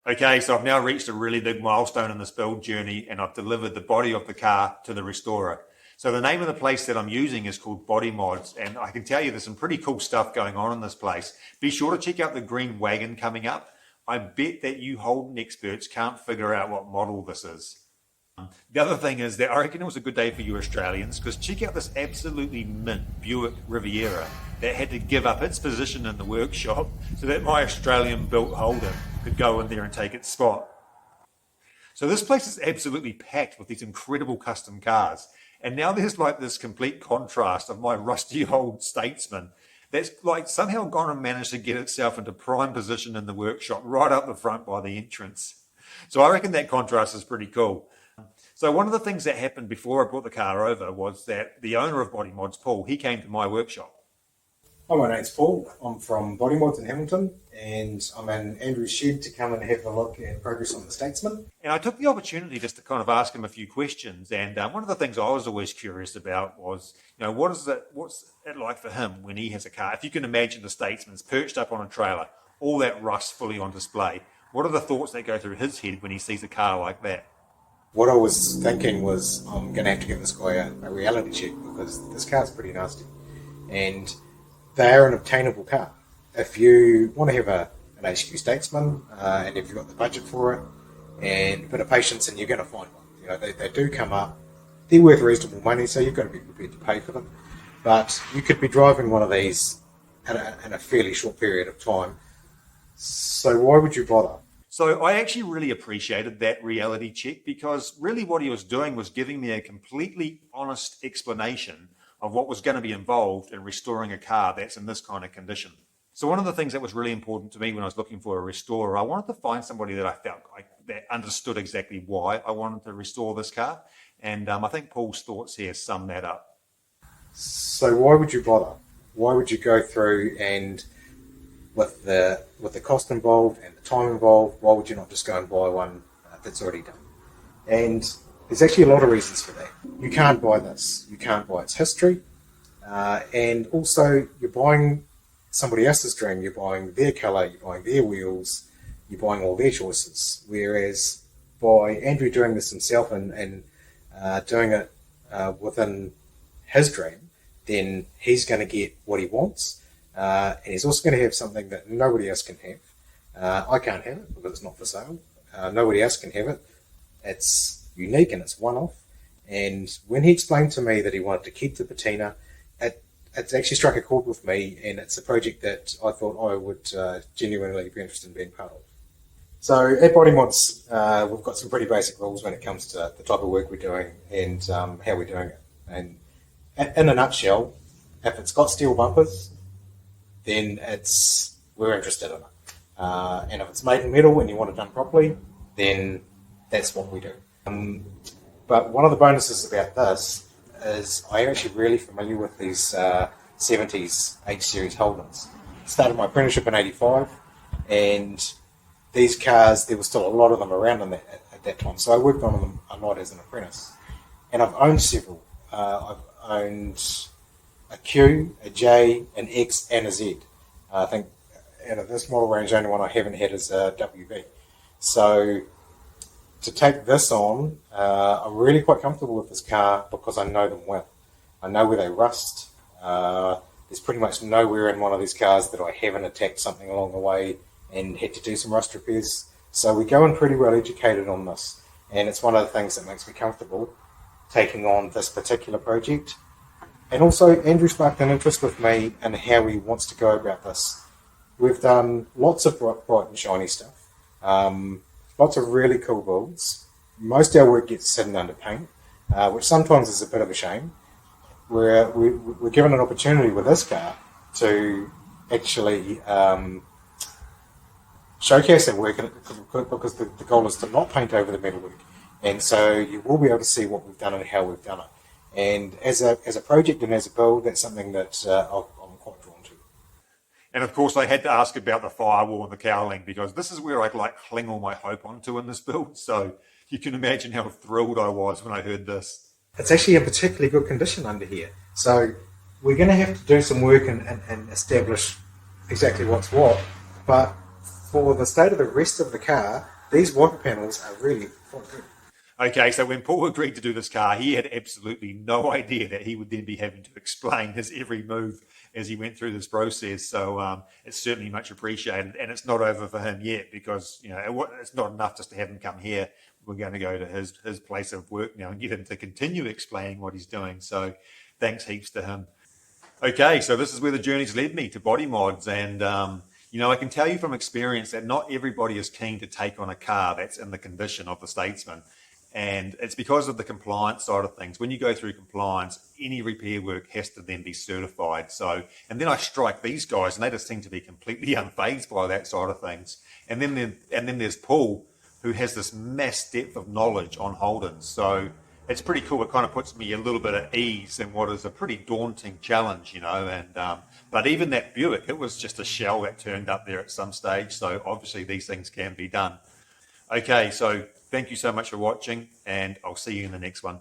Okay, so I've now reached a really big milestone in this build journey, and I've delivered the body of the car to the restorer. So the name of the place that I'm using is called Bodymods, and I can tell you there's some pretty cool stuff going on in this place. Be sure to check out the green wagon coming up. I bet that you Holden experts can't figure out what model this is. The other thing is that I reckon it was a good day for you Australians, because check out this absolutely mint Buick Riviera that had to give up its position in the workshop so that my Australian built Holden could go in there and take its spot. So this place is absolutely packed with these incredible custom cars. And now there's like this complete contrast of my rusty old Statesman that's like somehow gone and managed to get itself into prime position in the workshop right up the front by the entrance. So I reckon that contrast is pretty cool. So one of the things that happened before I brought the car over was that the owner of Bodymods, Paul, he came to my workshop. Hi, my name's Paul. I'm from Bodymods in Hamilton, and I'm in Andrew's shed to come and have a look at progress on the Statesman. And I took the opportunity just to kind of ask him a few questions. And one of the things I was always curious about was, what's it like for him when he has a car? If you can imagine the Statesman's perched up on a trailer, all that rust fully on display, what are the thoughts that go through his head when he sees a car like that? What I was thinking was, I'm going to have to give this guy a reality check because this car's pretty nasty. And they are an obtainable car. If you want to have an HQ Statesman and if you've got the budget for it and a bit of patience, and you're going to find one. They do come up. They're worth reasonable money, so you've got to be prepared to pay for them. But you could be driving one of these in a fairly short period of time. So why would you bother? So I actually really appreciated that reality check, because really what he was doing was giving me a completely honest explanation of what was going to be involved in restoring a car that's in this kind of condition. So one of the things that was really important to me when I was looking for a restorer, I wanted to find somebody that I felt like that understood exactly why I wanted to restore this car. And I think Paul's thoughts here sum that up. So why would you bother? Why would you go through and with the cost involved and the time involved, why would you not just go and buy one that's already done? And there's actually a lot of reasons for that. You can't buy this. You can't buy its history. And also, you're buying somebody else's dream. You're buying their colour. You're buying their wheels. You're buying all their choices. Whereas by Andrew doing this himself and doing it within his dream, then he's going to get what he wants. And he's also going to have something that nobody else can have. I can't have it because it's not for sale. Nobody else can have it. It's unique and it's one-off. And when he explained to me that he wanted to keep the patina, it's actually struck a chord with me, and it's a project that I thought I would genuinely be interested in being part of. So at Bodymods, we've got some pretty basic rules when it comes to the type of work we're doing and how we're doing it. And in a nutshell, if it's got steel bumpers, then we're interested in it. And if it's made in metal and you want it done properly, then that's what we do. But one of the bonuses about this is I'm actually really familiar with these 70s H-Series Holdens. Started my apprenticeship in 85, and these cars, there was still a lot of them around at that time, so I worked on them a lot as an apprentice. And I've owned several. I've owned a Q, a J, an X, and a Z. I think out of this model range, the only one I haven't had is a WB. So to take this on, I'm really quite comfortable with this car because I know them well. I know where they rust. There's pretty much nowhere in one of these cars that I haven't attacked something along the way and had to do some rust repairs. So we go in pretty well educated on this, and it's one of the things that makes me comfortable taking on this particular project. And also, Andrew sparked an interest with me in how he wants to go about this. We've done lots of bright and shiny stuff. Lots of really cool builds. Most of our work gets hidden under paint, which sometimes is a bit of a shame. We're given an opportunity with this car to actually showcase that work because the goal is to not paint over the metalwork. And so you will be able to see what we've done and how we've done it. And as a project and as a build, that's something that I'm quite drawn to. And of course, I had to ask about the firewall and the cowling, because this is where I cling all my hope onto in this build. So you can imagine how thrilled I was when I heard this. It's actually in particularly good condition under here. So we're going to have to do some work and establish exactly what's what. But for the state of the rest of the car, These wiper panels are really quite good. Okay, so when Paul agreed to do this car, he had absolutely no idea that he would then be having to explain his every move as he went through this process. So it's certainly much appreciated, and it's not over for him yet because it's not enough just to have him come here. We're going to go to his place of work now and get him to continue explaining what he's doing. So thanks heaps to him. Okay, so this is where the journey's led me to Bodymods, and I can tell you from experience that not everybody is keen to take on a car that's in the condition of the Statesman, and it's because of the compliance side of things. When you go through compliance, any repair work has to then be certified. So, and then I strike these guys, and they just seem to be completely unfazed by that side of things. And then there's Paul, who has this mass depth of knowledge on Holdens. So it's pretty cool. It kind of puts me a little bit at ease in what is a pretty daunting challenge, And but even that Buick, it was just a shell that turned up there at some stage. So obviously these things can be done. Okay, so thank you so much for watching, and I'll see you in the next one.